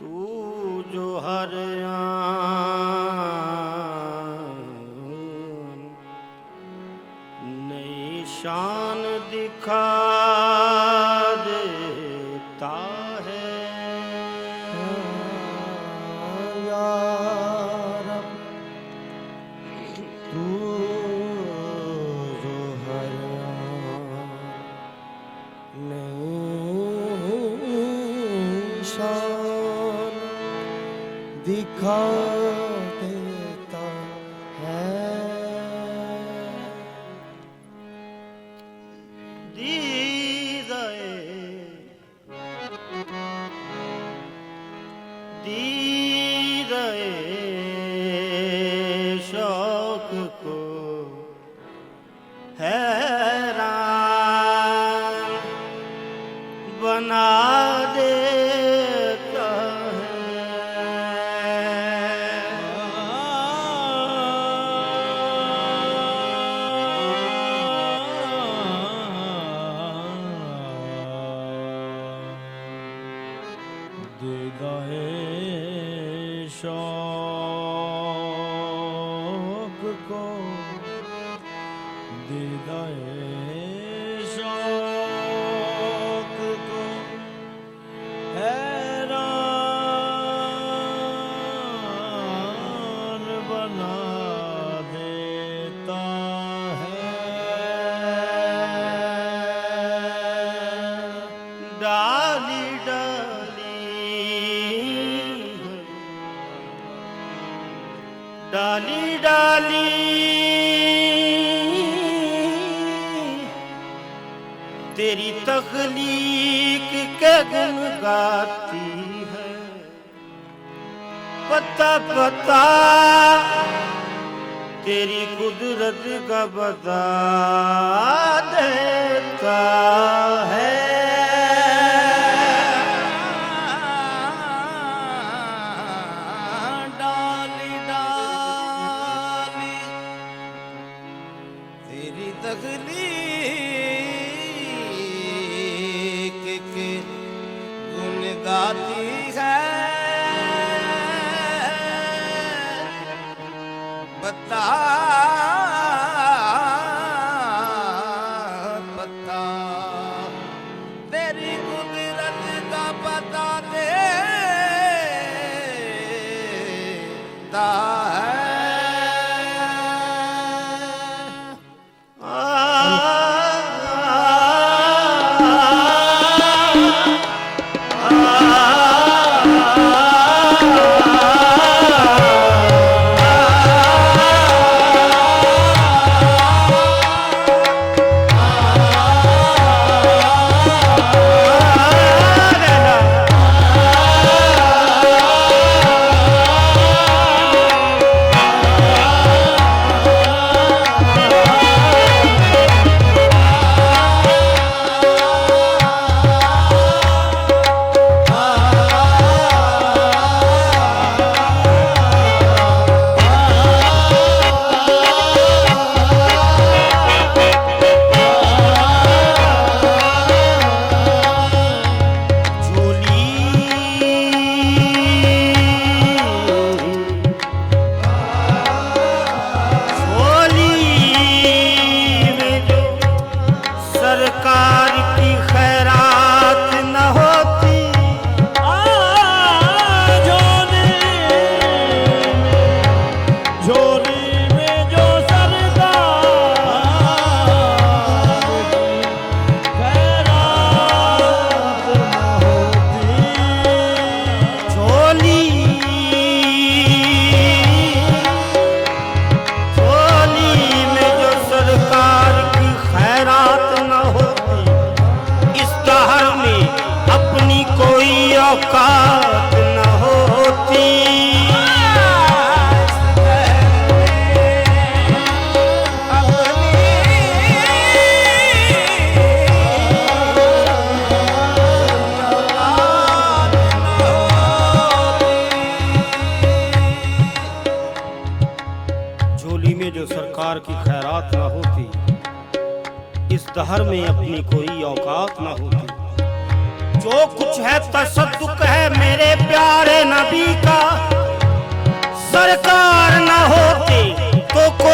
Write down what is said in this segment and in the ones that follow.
तू जो हर आन नई शान दिखा देता है यार तू जो हर नई शान दिखा देता है। दीदाए शौक को हैरान बना देता दीदाए शौक को दीदाए शौक को हैरान बना देता है। डाली डाली डाली तेरी तख्लीक के गुण गाती है। पता पता तेरी कुदरत का बता देता है। तख्लीक के गुण गाती है। बता बता तेरी कुदरत का बता देता है। सरकार की खैरात न होती झोली में जो सरकार की खैरात न होती। झोली में जो सरकार की खैरात न होती। इस दहर में अपनी कोई औकात न होती। झोली में जो सरकार की खैरात न होती। इस दहर में अपनी कोई औकात न होती। जो कुछ है तसद्दुक है मेरे प्यारे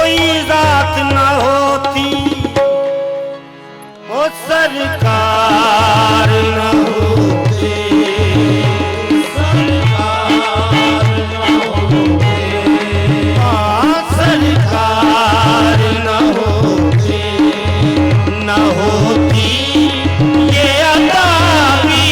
कोई जात न होती, ओ सरकार न होते, सरकार न होते, सरकार न होते, न होती ये अदावी,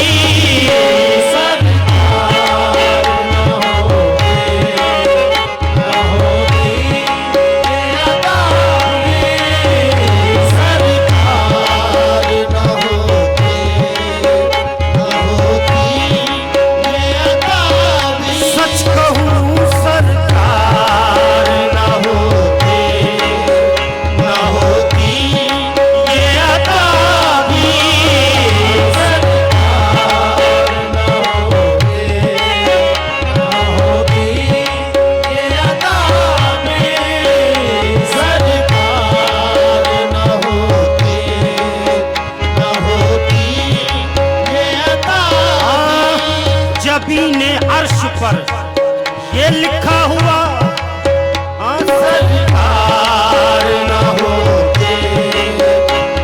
ने अर्श पर ये लिखा हुआ, सरकार न होते,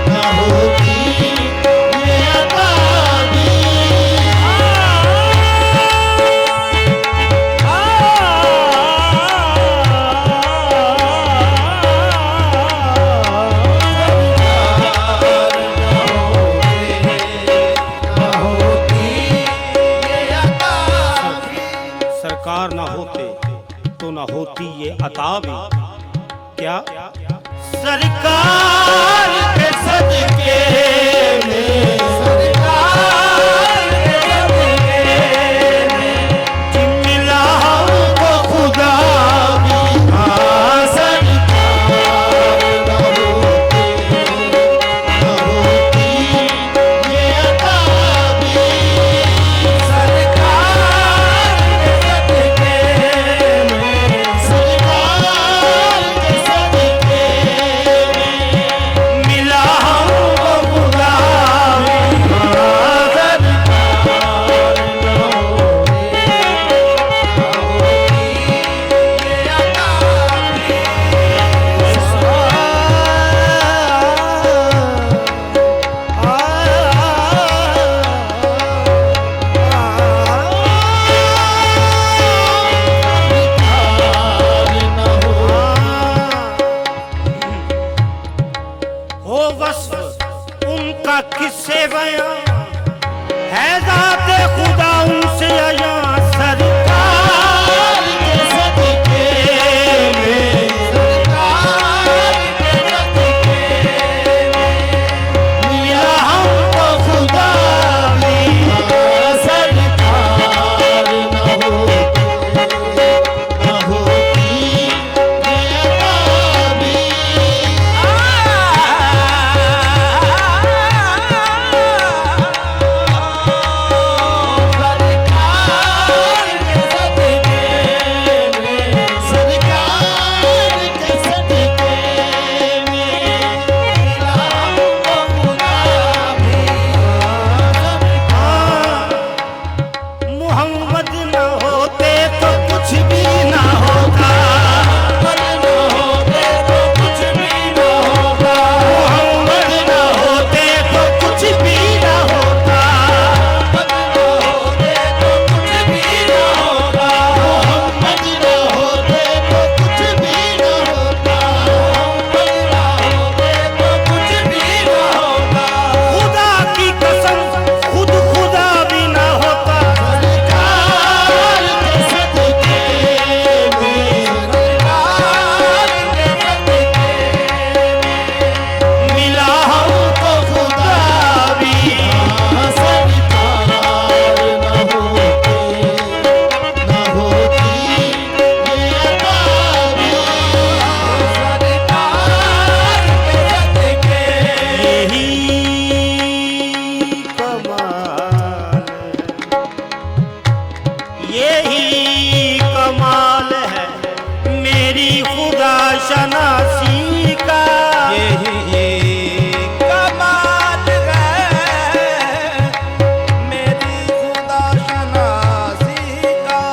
न होती ये अदावी, सरकार न होते तो न होती ये अता भी। क्या सरकार के सदके में, सरकार के सदके में मिला हमको खुदा भी, सरकार न होती, न होती ये अदावी, सरकार के सदके में, सरकार के सदके में मिला हमको खुदा भी, सरकार न होती, ये अदावी, हो वस्फ उनका किससे बयां है, ज़ाते खुदा उनसे अयां, सरकार के सदके में, सरकार के सदके में मिला हमको खुदा भी, सरकार न होती, न होती ये अदावी, मोहम्मद न होते तो कुछ भी न होता, मोहम्मद न होते तो कुछ भी न होता, मोहम्मद न होते तो कुछ भी न होता, मोहम्मद न होते तो कुछ भी न होता, मोहम्मद न होते तो कुछ भी न होता, मोहम्मद न होते तो कुछ भी न होता, खुदा की कसम खुद खुदा भी न होता, सरकार के सदके में, सरकार के सदके में मिला हमको खुदा भी, सरकार न होती, न होती ये अदावी, सरकार के सदके यही कमाल है, यही कमाल है मेरी खुदा शनासी का, यही कमाल है मेरी खुदा शनासी का,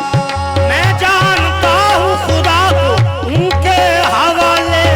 मैं जानता हूँ खुदा को उनके हवाले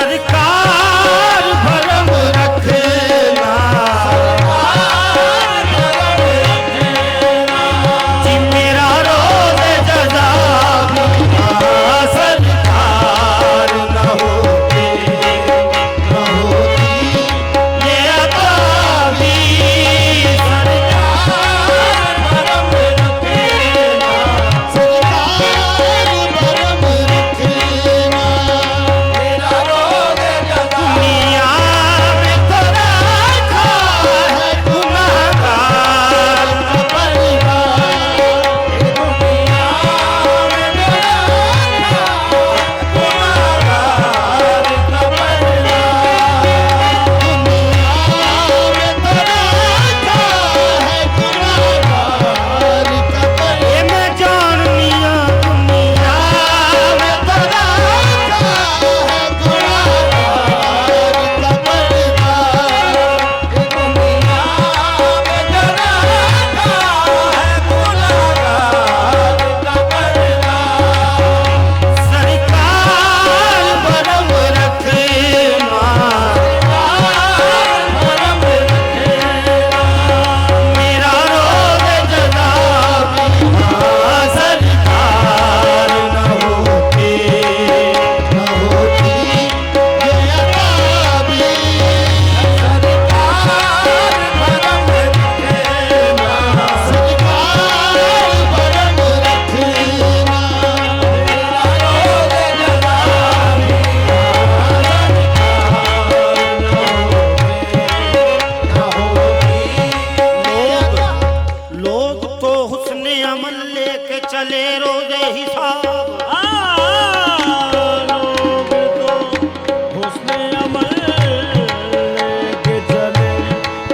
सरकार भरम रखना, जी मेरा रोज जजा सरकार न होती ये अदा भी सरकार भरम रखना, सरकार भरम रखना, मेरा रोज जजा दुनिया में तो रखा है गुनाहगार का परिवार, दुनिया में तो रखा गुनाहगार का परिवार, दुनिया में तो रखा है गुनाहगार का परिवार, ये मैं जान लिया दुनिया में तो रखा है गुनाहगार का परिवार, दुनिया में तो रखा है गुनाहगार का परिवार, सरकार भरम रखना, भरम रखना, मेरा रोज जजा सरकार न होती ये अदा भी सरकार भरम रखना, सरकार भरम रखना, मेरा रोज जजा लोग तो हुस्ने अमल लेके चले रोजे हिसाब, लोग तो हुस्ने अमल लेके चले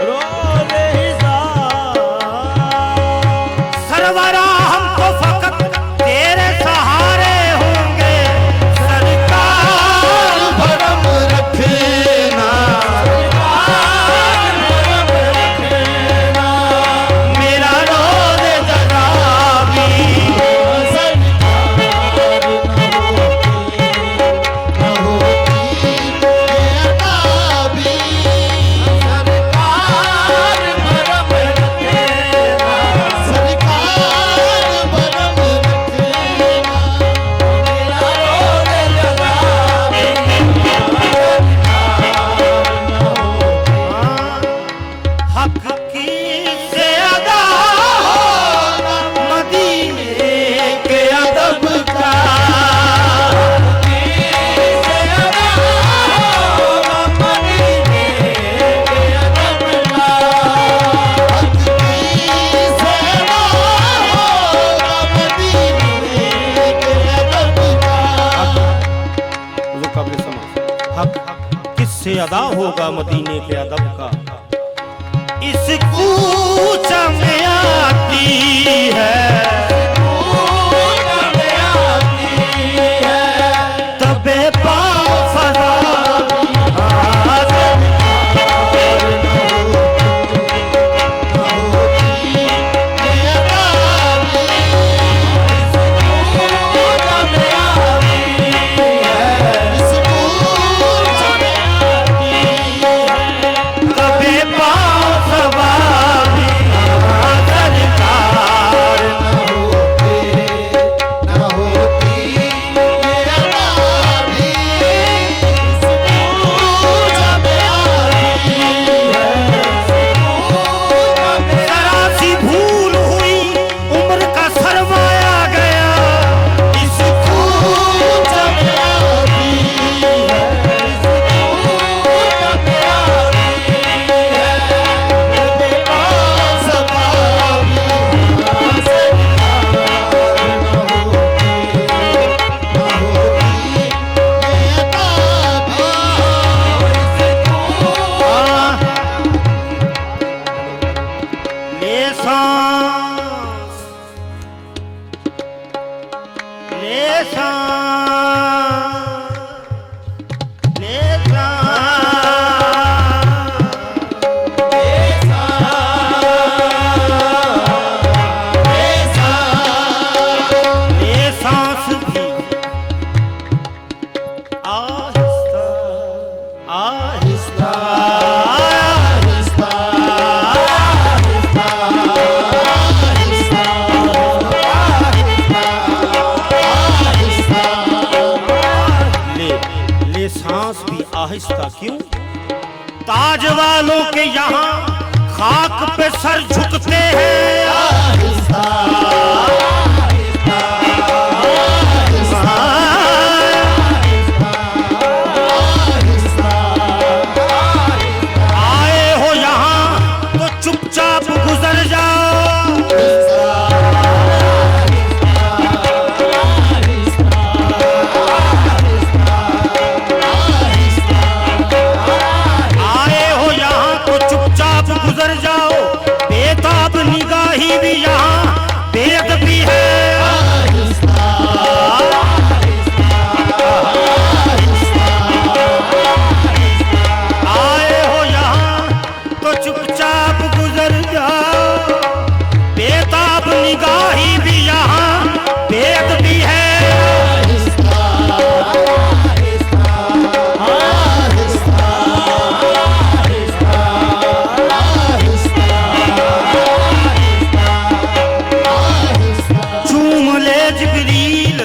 रोज हिसाब, सरवरा हम तो फकत तेरे सहारे होंगे, सरकार भरम रखना, सरकार भरम रखना, मेरा रोज जजा भी सरकार न होती ये अदा भी सरकार भरम रखना, सरकार भरम रखना, मेरा रोज जजा भी हक की से अदा होगा मदीने के अदब का, हक की से अदा होगा मदीने के अदब का, हक की से अदा होगा मदीने के अदब का, हुजूर काबिल समाज हक किससे अदा होगा मदीने के अदब का, इस कूच में आती है, कूच में आती है, तबे पाँव फजा हाज़िर ये अदा भी, इस कूच में आती है, इस कूच में आती है, तबे पाँव सवारी सरकार न आहिस्ता आहिस्ता ले ले सांस भी आहिस्ता क्यों? ताज वालों के यहाँ खाक पे सर झुकते हैं। आए हो यहाँ तो चुपचाप गुजर जाओ। आए हो यहाँ तो चुपचाप गुजर जाओ। बेताब निगाही भी यहाँ बेअदबी है। आए हो यहाँ तो चुपचाप गुजर जाओ। बेताब निगाही भी यहाँ बेअदबी है। चूम ले जिब्रील,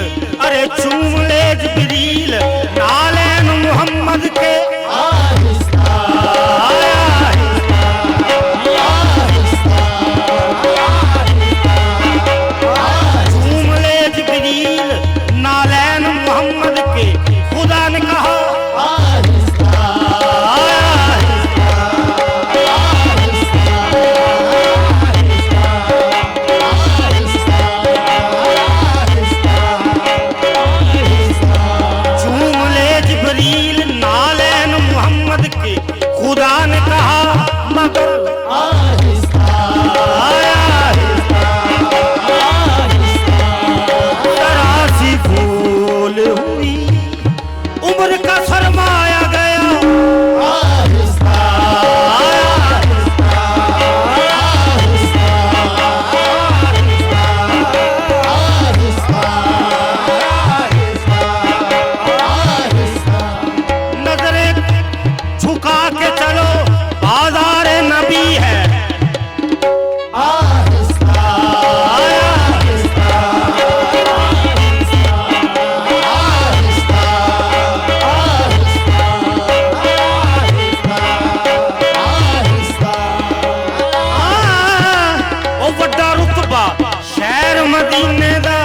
अरे चूम ले जिब्रील नालैन मोहम्मद के। चूम ले जिब्रील नालैन मोहम्मद के। खुदा ने कहा चूम ले जिब्रील नालैन मोहम्मद के। खुदा ने कहा मगर जरा सी भूल हुई, उम्र का सरमाया गया। नजरें झुका के चलो, बाजार नबी है। ओ वड्डा रुतबा शहर मदीने दा।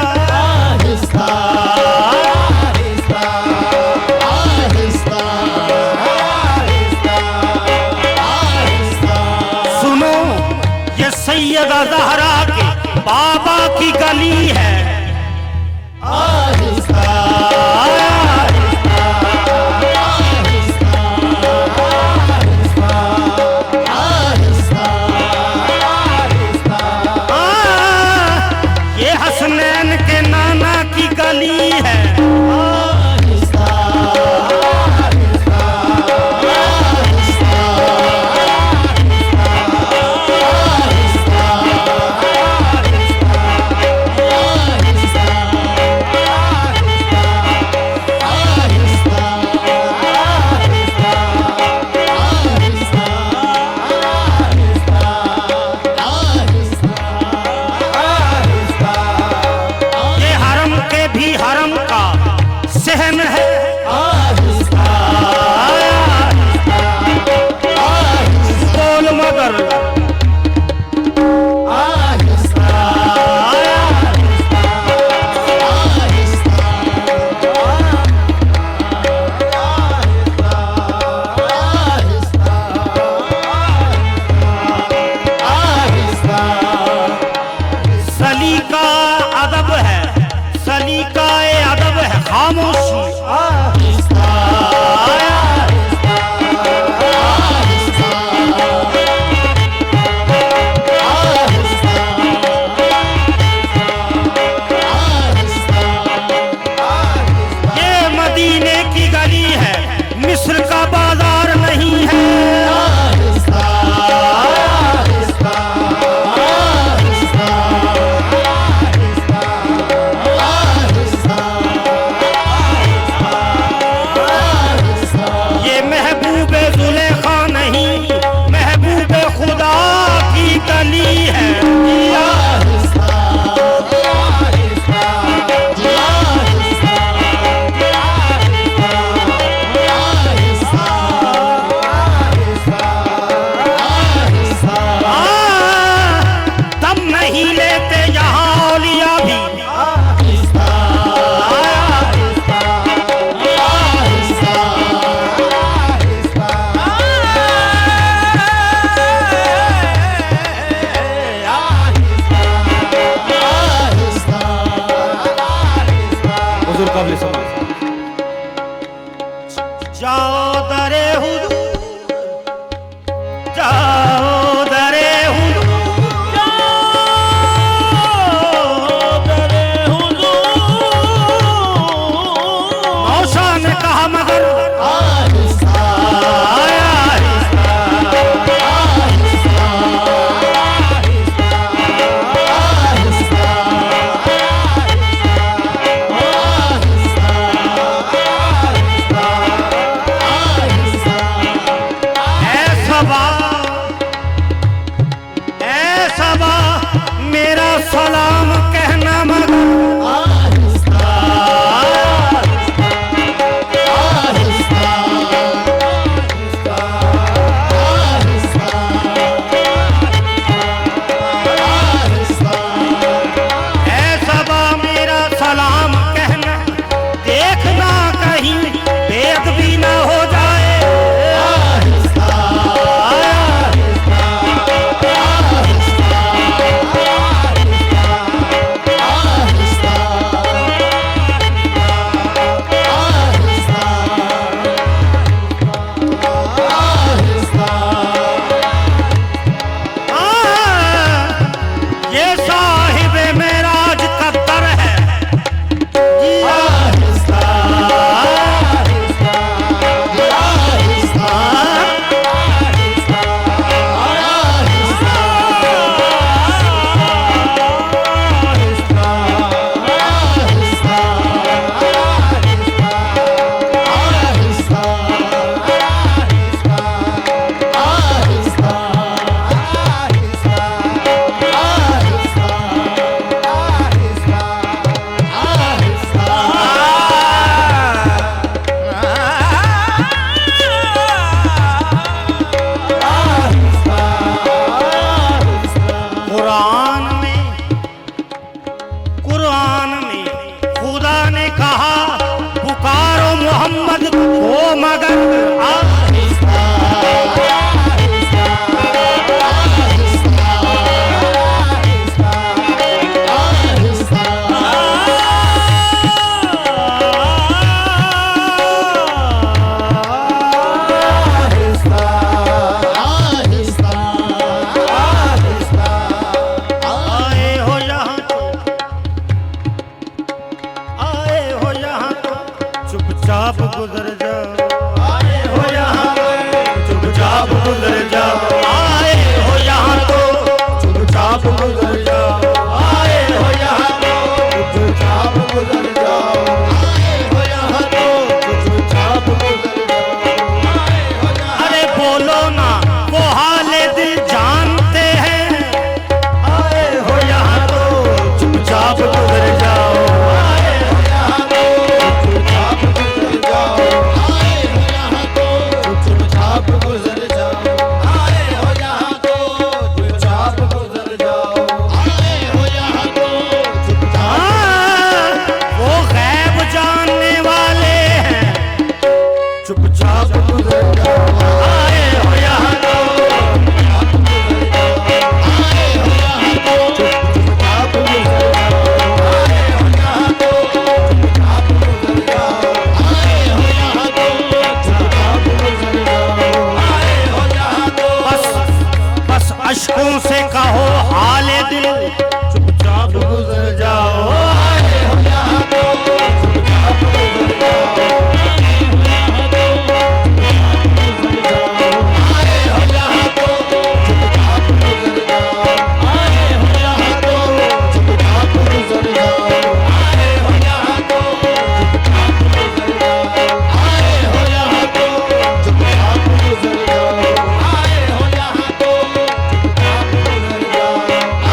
सुनो ये सैयदा ज़हरा के बाबा की गली है। ये हसनैन के नाना की गली है। जाओ दरे हुजूर, जाओ दरे हुजूर, मौसा ने कहा मगर मेरा सलाम कहना मगर मेरा सलाम कहना, देखना कहीं बेअदबी ना हो जाए। ये साहिब मेराज का दर है कुरान में खुदा ने कहा पुकारो मोहम्मद को मगर चुपचाप गुजर जाओ, आए हो यहाँ तो चुपचाप गुजर जाओ, आए हो यहाँ तो चुपचाप गुजर जाओ, आए हो यहाँ तो चुपचाप गुजर जाओ, आए हो यहाँ तो चुपचाप गुजर जाओ, आए हो यहाँ। अरे बोलो ना वो हाले दिल जानते हैं, आए हो यहाँ तो चुपचाप गुजर जाओ, आए हो यहाँ तो चुपचाप गुजर जाओ, आए हो यहाँ तो चुपचाप गुजर जाओ, आए हो यहाँ तो चुपचाप गुजर जाओ, आए हो यहाँ तो चुपचाप। वो गैब जानने वाले हैं, चुपचाप गुजर जाओ, आए हो यहाँ तो चुपचाप गुजर जाओ, आए हो यहाँ तो चुपचाप गुजर जाओ, आए हो यहाँ तो चुपचाप गुजर जाओ, आए हो यहाँ तो चुपचाप गुजर जाओ, आए हो यहाँ तो। बस अश्कों से कहो हाले दिल, चुपचाप गुजर जाओ, आए हो यहाँ तो चुपचाप गुजर जाओ, आए हो यहाँ तो चुपचाप गुजर जाओ, आए हो यहाँ तो चुपचाप गुजर जाओ, आए हो यहाँ तो चुपचाप गुजर जाओ, आए हो यहाँ तो चुपचाप गुजर जाओ, आए हो यहाँ तो चुपचाप गुजर जाओ, आए हो यहाँ तो चुपचाप गुजर जाओ,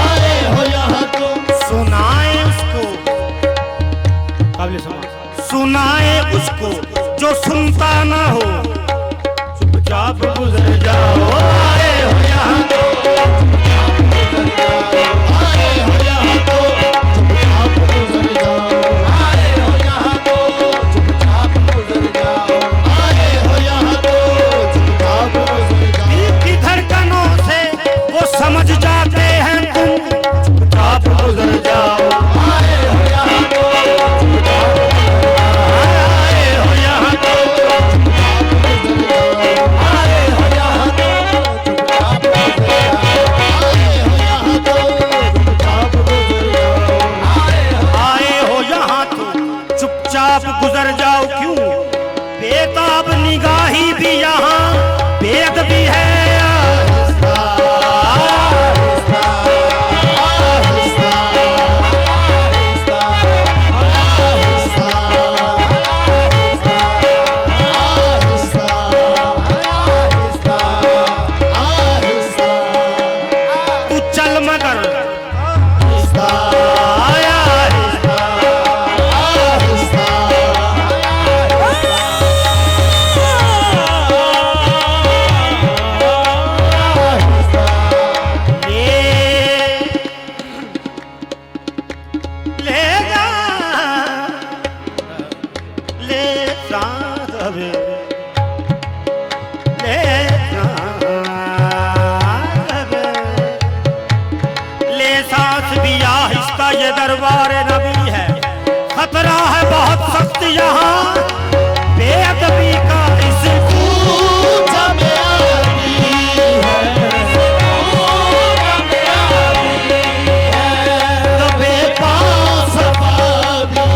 आए हो यहाँ तो। सुनाए उसको, काबिल समाज, सुनाए उसको जो सुनता ना हो, चुपचाप गुजर जाओ, आए हो यहाँ तो चुपचाप गुजर जाओ, आए हो यहाँ तो चुपचाप गुजर जाओ, आए हो यहाँ तो चुपचाप गुजर जाओ, आए हो यहाँ तो चुपचाप गुजर जाओ। दिल की धड़कनों से वो समझ जाते हैं तुम, चुपचाप गुजर जाओ, आए हो यहाँ तो चुपचाप गुजर जाओ, आए हो यहाँ तो चुपचाप वक्त यहाँ बेअदबी का इस कूच में आती है, दबे पास अबादी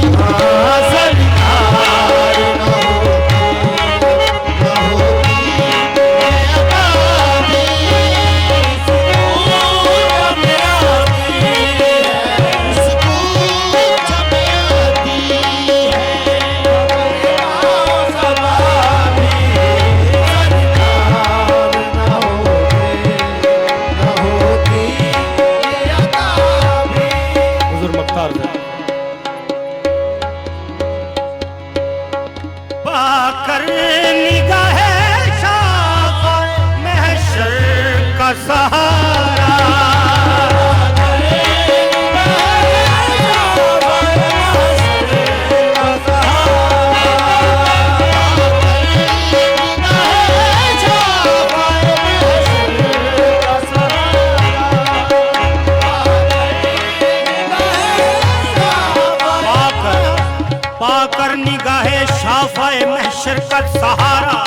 सरकार न पाकर निगाहे शाफ़ महशर का सहारा, पाकर निगाहे शाफ़ाए महशर का सहारा,